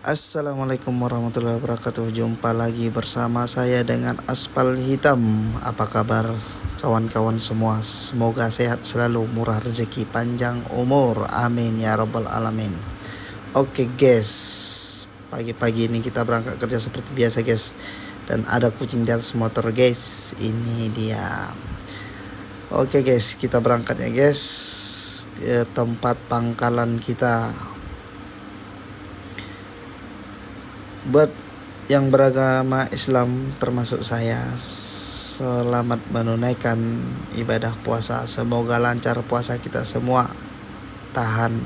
Assalamualaikum warahmatullahi wabarakatuh. Jumpa lagi bersama saya dengan Aspal Hitam. Apa kabar kawan-kawan semua? Semoga sehat selalu, murah rezeki, panjang umur. Amin ya rabbal alamin. Oke guys, pagi-pagi ini kita berangkat kerja seperti biasa guys. Dan ada kucing di atas motor guys. Ini dia. Oke guys, kita berangkat ya guys ke tempat pangkalan kita. Buat yang beragama Islam termasuk saya, selamat menunaikan ibadah puasa. Semoga lancar puasa kita semua. Tahan,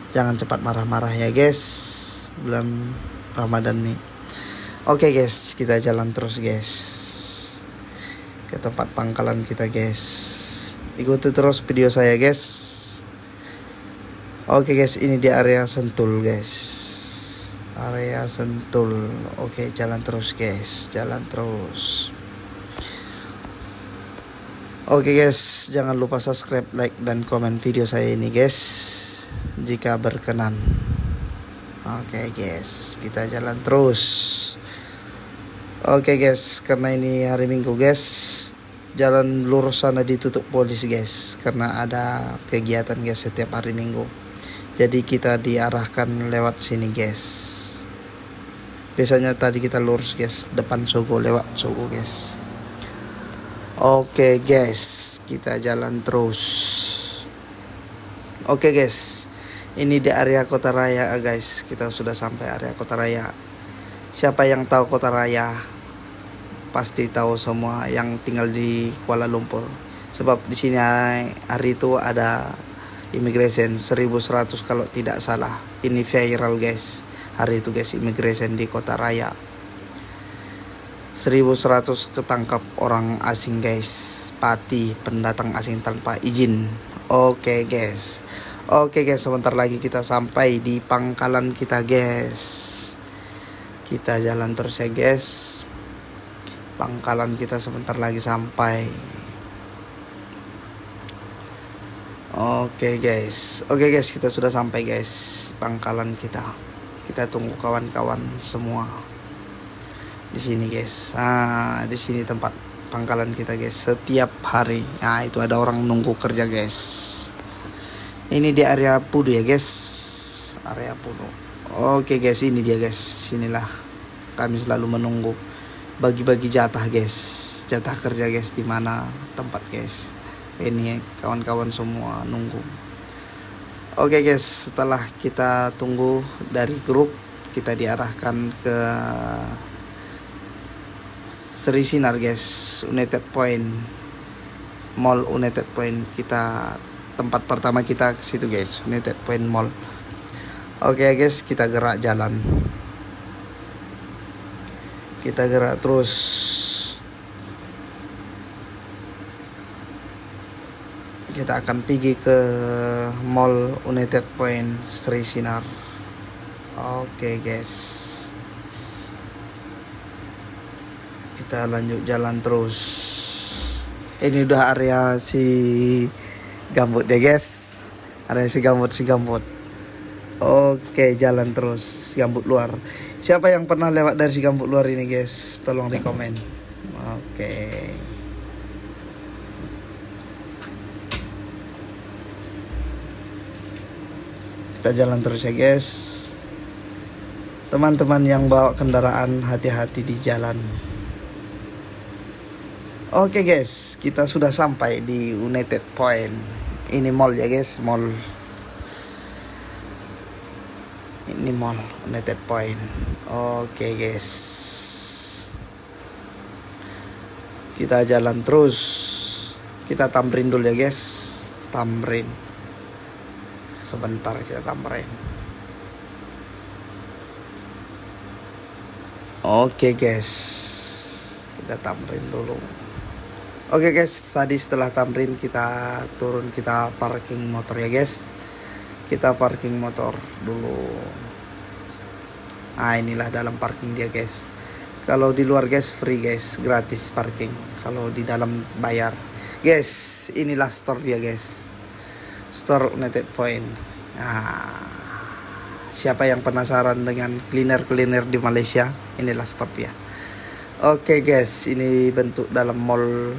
jangan cepat marah-marah ya guys, bulan Ramadan nih. Oke guys, kita jalan terus guys ke tempat pangkalan kita guys. Ikuti terus video saya guys. Oke guys, ini di area Sentul guys. Area Sentul. Oke, jalan terus guys, jalan terus. Oke guys, jangan lupa subscribe, like, dan komen video saya ini guys, jika berkenan. Oke guys, kita jalan terus. Oke guys, karena ini hari Minggu guys, jalan lurus sana ditutup polisi guys, karena ada kegiatan guys setiap hari Minggu. Jadi kita diarahkan lewat sini guys. Biasanya tadi kita lurus guys, depan Sogo, lewat Sogo guys. Oke guys, kita jalan terus. Oke guys, ini di area Kota Raya guys. Kita sudah sampai area Kota Raya. Siapa yang tahu Kota Raya pasti tahu semua yang tinggal di Kuala Lumpur. Sebab di sini hari itu ada immigration 1100 kalau tidak salah. Ini viral guys. Hari itu guys, immigration di Kota Raya 1100 ketangkap orang asing guys. Pati pendatang asing tanpa izin. Oke guys, sebentar lagi kita sampai di pangkalan kita guys. Kita jalan terus ya guys. Pangkalan kita sebentar lagi sampai. Oke guys, kita sudah sampai guys pangkalan kita. Kita tunggu kawan-kawan semua di sini guys. Di sini tempat pangkalan kita guys setiap hari. Itu ada orang nunggu kerja guys. Ini di area Pudu ya guys. Area Pudu. Oke guys, ini dia guys. Sinilah kami selalu menunggu. Bagi-bagi jatah guys. Jatah kerja guys di mana tempat guys. Ini kawan-kawan semua nunggu. Oke guys, setelah kita tunggu dari grup, kita diarahkan ke Sri Sinar guys, United Point, Mall United Point. Kita tempat pertama kita ke situ guys, United Point Mall. Oke guys, kita gerak jalan. Kita gerak terus. Kita akan pergi ke Mall United Point Sri Sinar. Oke guys, kita lanjut jalan terus. Ini udah area si gambut ya guys. Area si gambut. Oke, jalan terus gambut luar. Siapa yang pernah lewat dari si gambut luar ini guys? Tolong di komen. Oke. Kita jalan terus ya guys. Teman-teman yang bawa kendaraan, hati-hati di jalan. Oke guys, kita sudah sampai di United Point. Ini mall ya guys, mall. Ini mall United Point. Oke guys, kita jalan terus. Kita tamrin dulu ya guys. Tamrin. Sebentar kita tamrin. Oke guys, kita tamrin dulu. Oke guys, tadi setelah tamrin kita turun, kita parking motor ya guys. Kita parking motor dulu. Inilah dalam parking dia guys. Kalau di luar guys free guys, gratis parking. Kalau di dalam bayar. Guys, inilah store dia guys. Store United Point. Siapa yang penasaran dengan kuliner di Malaysia, inilah store dia. Oke guys, ini bentuk dalam mall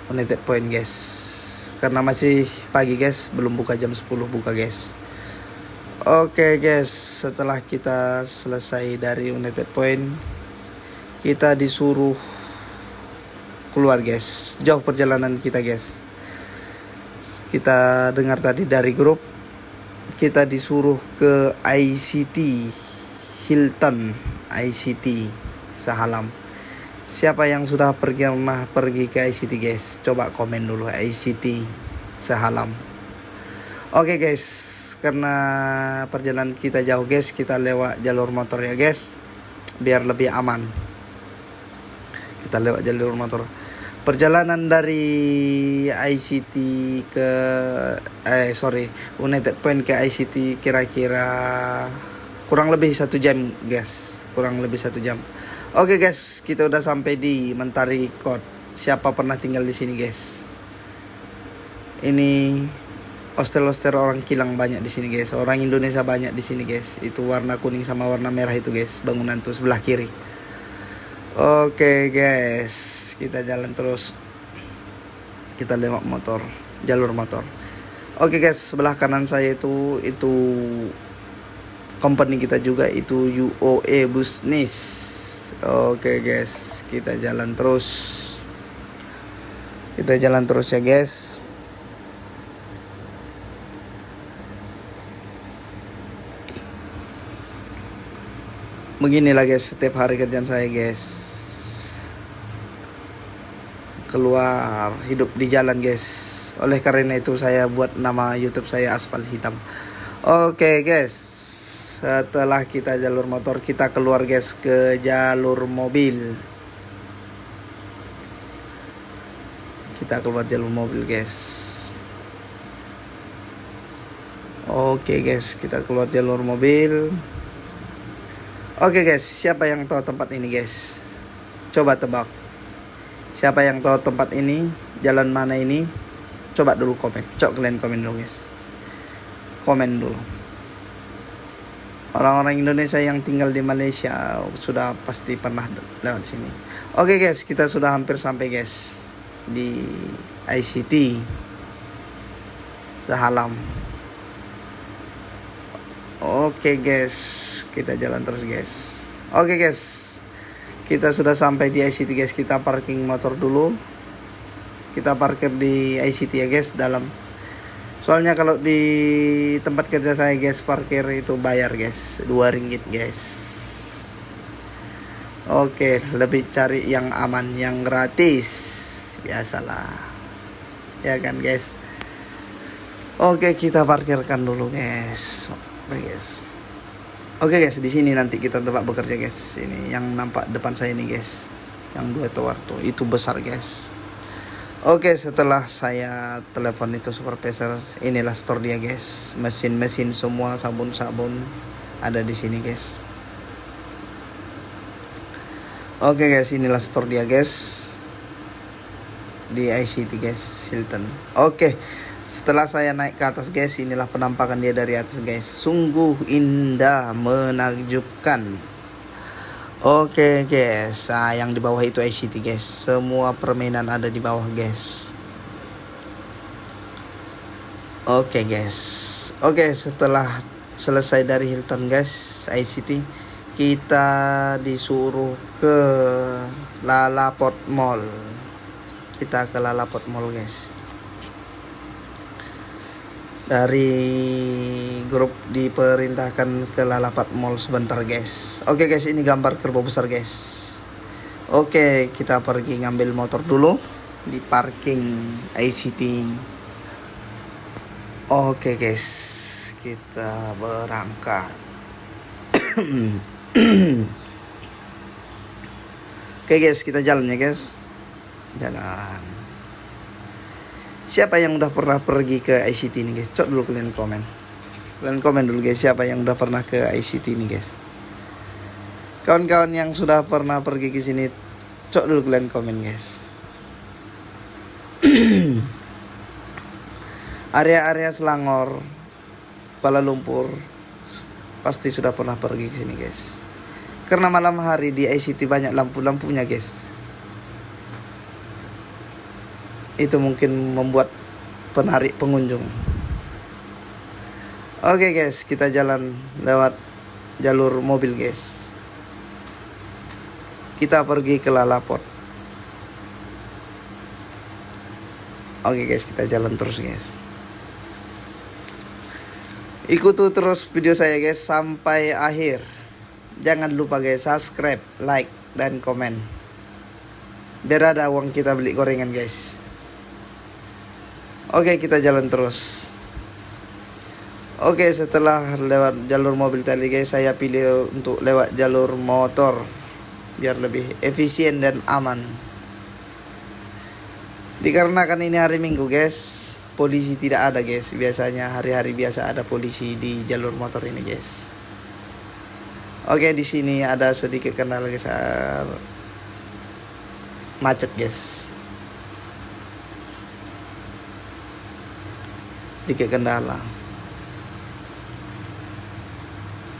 United Point guys. Karena masih pagi guys, belum buka, jam 10 buka guys. Oke guys, setelah kita selesai dari United Point, kita disuruh keluar guys. Jauh perjalanan kita guys. Kita dengar tadi dari grup, kita disuruh ke ICT Hilton ICT Sahalam. Siapa yang sudah pernah pergi ke ICT guys? Coba komen dulu, ICT Sahalam. Oke guys, karena perjalanan kita jauh guys, kita lewat jalur motor ya guys, biar lebih aman. Kita lewat jalur motor. Perjalanan dari ICT ke United Point ke ICT kira-kira kurang lebih 1 jam guys, kurang lebih 1 jam. Oke guys, kita udah sampai di Mentari Court. Siapa pernah tinggal di sini guys? Ini hostel-hostel orang Kilang banyak di sini guys, orang Indonesia banyak di sini guys. Itu warna kuning sama warna merah itu guys, bangunan tuh sebelah kiri. Oke guys, kita jalan terus. Kita lewat motor, jalur motor. Oke guys, sebelah kanan saya itu company kita juga, itu UOE Business. Oke guys, kita jalan terus. Kita jalan terus ya guys. Beginilah guys setiap hari kerjaan saya guys. Keluar hidup di jalan guys. Oleh karena itu saya buat nama YouTube saya Aspal Hitam. Oke guys, setelah kita jalur motor, kita keluar guys ke jalur mobil. Kita keluar jalur mobil guys. Oke guys, kita keluar jalur mobil. Oke guys, siapa yang tahu tempat ini guys? Coba tebak. Siapa yang tahu tempat ini? Jalan mana ini? Coba dulu komen. Coba kalian komen dulu guys. Komen dulu. Orang-orang Indonesia yang tinggal di Malaysia sudah pasti pernah lewat sini. Oke guys, kita sudah hampir sampai guys di ICT Sahalam. Oke guys, kita jalan terus guys. Oke guys, kita sudah sampai di ICT guys. Kita parking motor dulu. Kita parkir di ICT ya guys, dalam. Soalnya kalau di tempat kerja saya guys, parkir itu bayar guys, 2 ringgit guys. Oke, lebih cari yang aman, yang gratis. Biasalah, ya kan guys. Oke, kita parkirkan dulu guys. Oke guys, di sini nanti kita tempat bekerja guys. Ini yang nampak depan saya ini guys, yang 2 tower tuh, itu besar guys. Oke, setelah saya telepon itu supervisor, inilah store dia guys. Mesin-mesin semua, sabun-sabun ada di sini guys. Oke guys, inilah store dia guys, di ICT guys, Hilton. Oke, setelah saya naik ke atas guys, inilah penampakan dia dari atas guys. Sungguh indah, menakjubkan. Oke guys, yang di bawah itu ICT guys. Semua permainan ada di bawah guys. Oke guys. Oke, setelah selesai dari Hilton guys, ICT, kita disuruh ke Lalaport Mall. Kita ke Lalaport Mall guys. Dari grup diperintahkan ke Lalaport Mall sebentar guys. Oke guys, ini gambar kerbau besar guys. Oke, kita pergi ngambil motor dulu di parking ICT. Oke guys, kita berangkat. Oke guys, kita jalan ya guys. Jalan. Siapa yang udah pernah pergi ke ICT ini guys? Cok dulu kalian komen. Kalian komen dulu guys, siapa yang udah pernah ke ICT ini guys? Kawan-kawan yang sudah pernah pergi ke sini, cok dulu kalian komen guys. Area-area Selangor, Kuala Lumpur, pasti sudah pernah pergi ke sini guys. Karena malam hari di ICT banyak lampu-lampunya guys. Itu mungkin membuat penarik pengunjung. Oke guys, kita jalan lewat jalur mobil guys. Kita pergi ke Lalapot. Oke guys, kita jalan terus guys. Ikuti terus video saya guys sampai akhir. Jangan lupa guys subscribe, like, dan komen. Biar ada uang kita beli gorengan guys. Oke, kita jalan terus. Oke, setelah lewat jalur mobil tadi guys, saya pilih untuk lewat jalur motor biar lebih efisien dan aman. Dikarenakan ini hari Minggu guys, polisi tidak ada guys. Biasanya hari-hari biasa ada polisi di jalur motor ini guys. Oke, di sini ada sedikit kendala guys, macet guys. Sedikit kendala.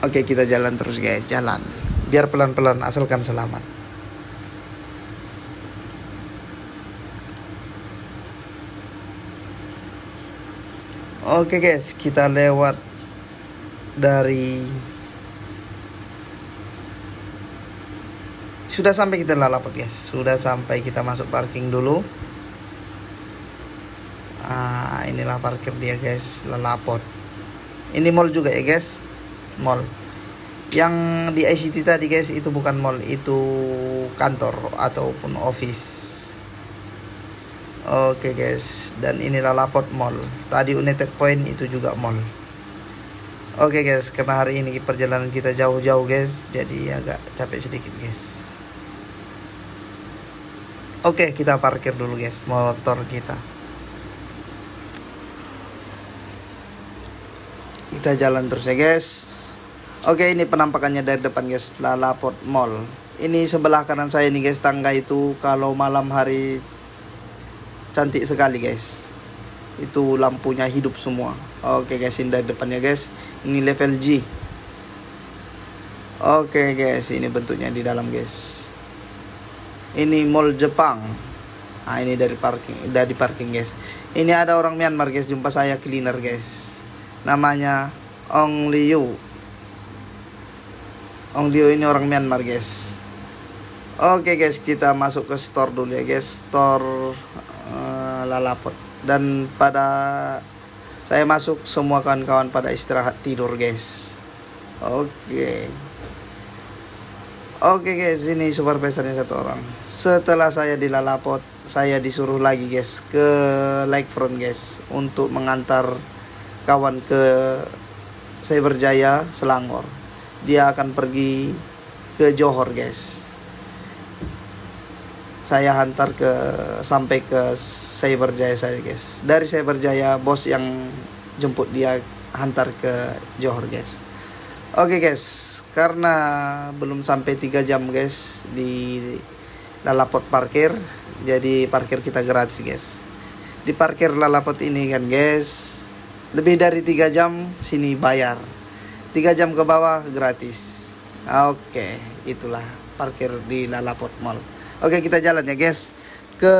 Oke, kita jalan terus guys, jalan. Biar pelan-pelan asalkan selamat. Oke guys, kita lewat dari sudah sampai kita Lalapot guys. Sudah sampai, kita masuk parking dulu. Inilah parkir dia guys, Lalapot. Ini mall juga ya guys. Mall. Yang di ICT tadi guys itu bukan mall, itu kantor ataupun office. Oke guys, dan ini Lalapot Mall. Tadi United Point itu juga mall. Oke guys, karena hari ini perjalanan kita jauh-jauh guys, jadi agak capek sedikit guys. Oke, kita parkir dulu guys motor kita. Kita jalan terus ya guys. Oke, ini penampakannya dari depan guys, Lalapot Mall. Ini sebelah kanan saya nih guys, tangga itu kalau malam hari cantik sekali guys. Itu lampunya hidup semua. Oke guys, ini dari depannya guys. Ini level G. Oke guys, ini bentuknya di dalam guys. Ini mall Jepang. Ini dari parking guys. Ini ada orang Myanmar guys, jumpa saya cleaner guys. Namanya Ong Liu. Ong Liu ini orang Myanmar guys. Oke guys, kita masuk ke store dulu ya guys. Store Lalapot. Dan pada saya masuk, semua kawan-kawan pada istirahat tidur guys. Oke guys, ini supervisornya satu orang. Setelah saya di Lalapot, saya disuruh lagi guys ke Lakefront guys untuk mengantar kawan ke Cyberjaya Selangor. Dia akan pergi ke Johor guys. Saya hantar sampai ke Cyberjaya saya guys. Dari Cyberjaya bos yang jemput dia hantar ke Johor guys. Oke guys, karena belum sampai 3 jam guys di Lalapot parkir, jadi parkir kita gratis guys. Di parkir Lalapot ini kan guys, lebih dari 3 jam sini bayar. 3 jam ke bawah gratis. Oke, itulah parkir di Lalapot Mall. Oke, kita jalan ya guys ke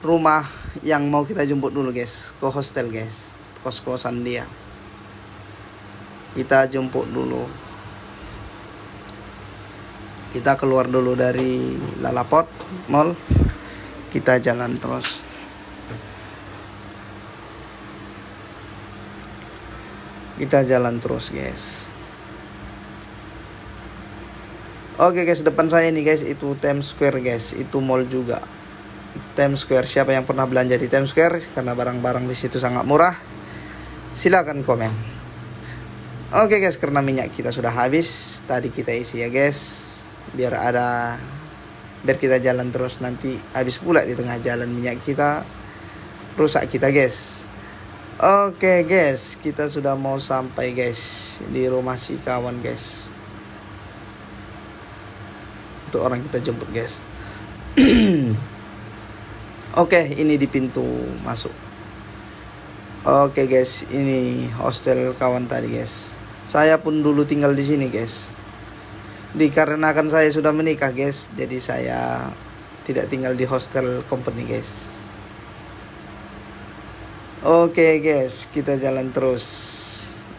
rumah yang mau kita jemput dulu guys, ke hostel guys, kos-kosan dia. Kita jemput dulu. Kita keluar dulu dari Lalapot Mall. Kita jalan terus. Kita jalan terus guys. Oke guys, depan saya ini guys itu Times Square guys, itu mall juga. Times Square, siapa yang pernah belanja di Times Square karena barang-barang di situ sangat murah? Silakan komen. Oke guys, karena minyak kita sudah habis, tadi kita isi ya guys, biar kita jalan terus, nanti habis pula di tengah jalan minyak kita, rusak kita guys. Oke guys, kita sudah mau sampai guys di rumah si kawan guys. Untuk orang kita jemput guys. Oke, ini di pintu masuk. Oke guys, ini hostel kawan tadi guys. Saya pun dulu tinggal di sini guys. Dikarenakan saya sudah menikah guys, jadi saya tidak tinggal di hostel company guys. Oke guys, kita jalan terus.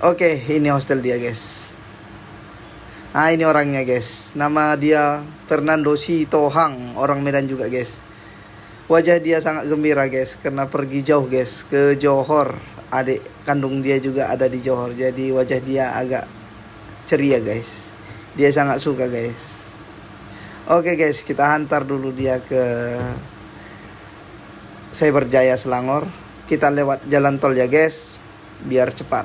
Oke, ini hostel dia guys. Nah, ini orangnya guys. Nama dia Fernando Sitohang, orang Medan juga guys. Wajah dia sangat gembira guys, karena pergi jauh guys ke Johor. Adik kandung dia juga ada di Johor, jadi wajah dia agak ceria guys. Dia sangat suka guys. Oke guys, kita hantar dulu dia ke Cyberjaya Selangor. Kita lewat jalan tol ya guys, biar cepat.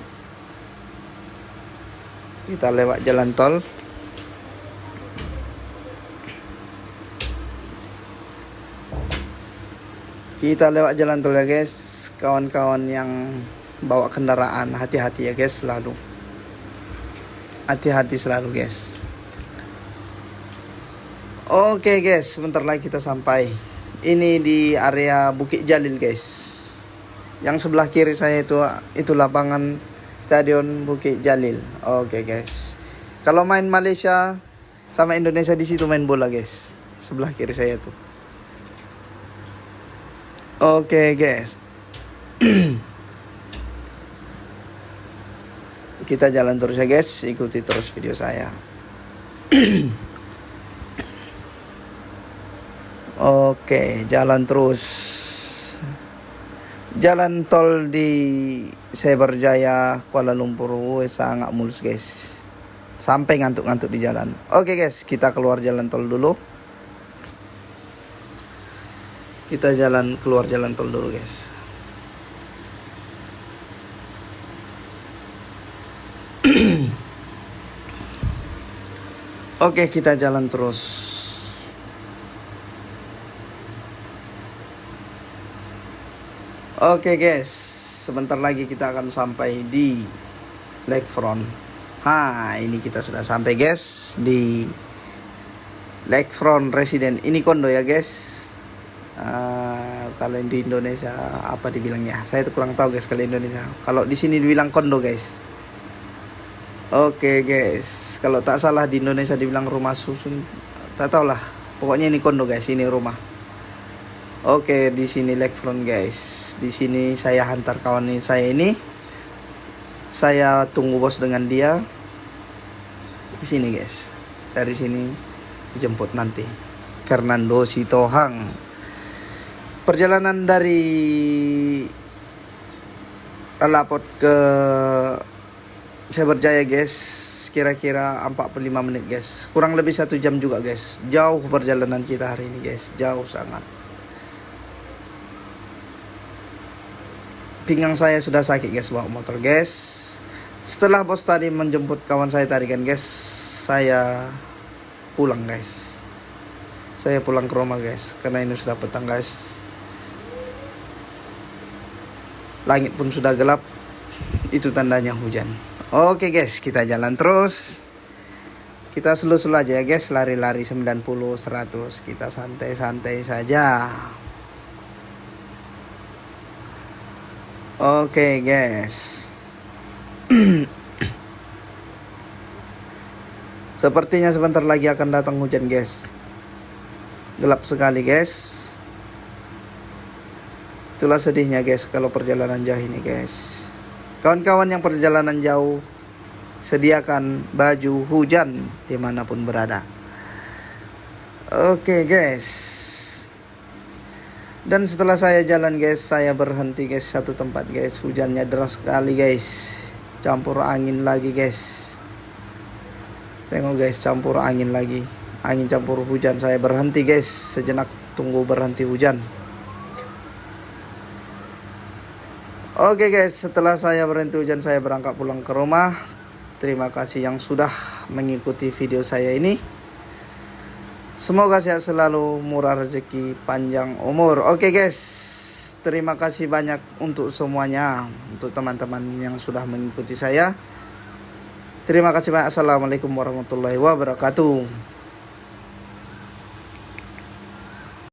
Kita lewat jalan tol. Kita lewat jalan tol ya guys. Kawan-kawan yang bawa kendaraan, hati-hati ya guys selalu. Hati-hati selalu guys. Oke guys, sebentar lagi kita sampai. Ini di area Bukit Jalil guys. Yang sebelah kiri saya itu lapangan Stadion Bukit Jalil. Oke guys. Kalau main Malaysia sama Indonesia di situ main bola guys. Sebelah kiri saya tuh. Oke guys. Kita jalan terus ya guys, ikuti terus video saya. Oke, jalan terus. Jalan tol di Cyberjaya Kuala Lumpur sangat mulus guys. Sampai ngantuk-ngantuk di jalan. Oke guys, kita keluar jalan tol dulu. Kita keluar jalan tol dulu guys. Oke, kita jalan terus. Oke guys, sebentar lagi kita akan sampai di Lakefront. Ini kita sudah sampai guys di Lakefront Residence. Ini kondo ya guys. Kalau di Indonesia apa dibilangnya? Saya tuh kurang tahu guys kalau Indonesia. Kalau di sini dibilang kondo guys. Oke guys, kalau tak salah di Indonesia dibilang rumah susun. Tak tahu lah. Pokoknya ini kondo guys, ini rumah. Oke, di sini Lakefront guys. Di sini saya hantar kawan saya ini. Saya tunggu bos dengan dia. Di sini guys. Dari sini dijemput nanti. Fernando Sitohang. Perjalanan dari Alapot ke Cyberjaya guys, kira-kira 45 menit guys. Kurang lebih 1 jam juga guys. Jauh perjalanan kita hari ini guys. Jauh sangat. Pinggang saya sudah sakit guys bawa motor guys. Setelah bos tadi menjemput kawan saya tadi kan guys, saya pulang guys. Saya pulang ke rumah guys, karena ini sudah petang guys. Langit pun sudah gelap. Itu tandanya hujan. Oke guys, kita jalan terus. Kita slow-slow aja ya guys, lari-lari 90 100. Kita santai-santai saja. Oke guys. Sepertinya sebentar lagi akan datang hujan guys. Gelap sekali guys. Itulah sedihnya guys kalau perjalanan jauh ini guys. Kawan-kawan yang perjalanan jauh, sediakan baju hujan dimanapun berada. Oke guys. Dan setelah saya jalan guys, saya berhenti guys satu tempat guys. Hujannya deras sekali guys. Campur angin lagi guys. Tengok guys, campur angin lagi. Angin campur hujan. Saya berhenti guys sejenak, tunggu berhenti hujan. Oke guys, setelah saya berhenti hujan, saya berangkat pulang ke rumah. Terima kasih yang sudah mengikuti video saya ini. Semoga sehat selalu, murah rezeki, panjang umur. Oke guys, terima kasih banyak untuk semuanya. Untuk teman-teman yang sudah mengikuti saya. Terima kasih banyak. Assalamualaikum warahmatullahi wabarakatuh.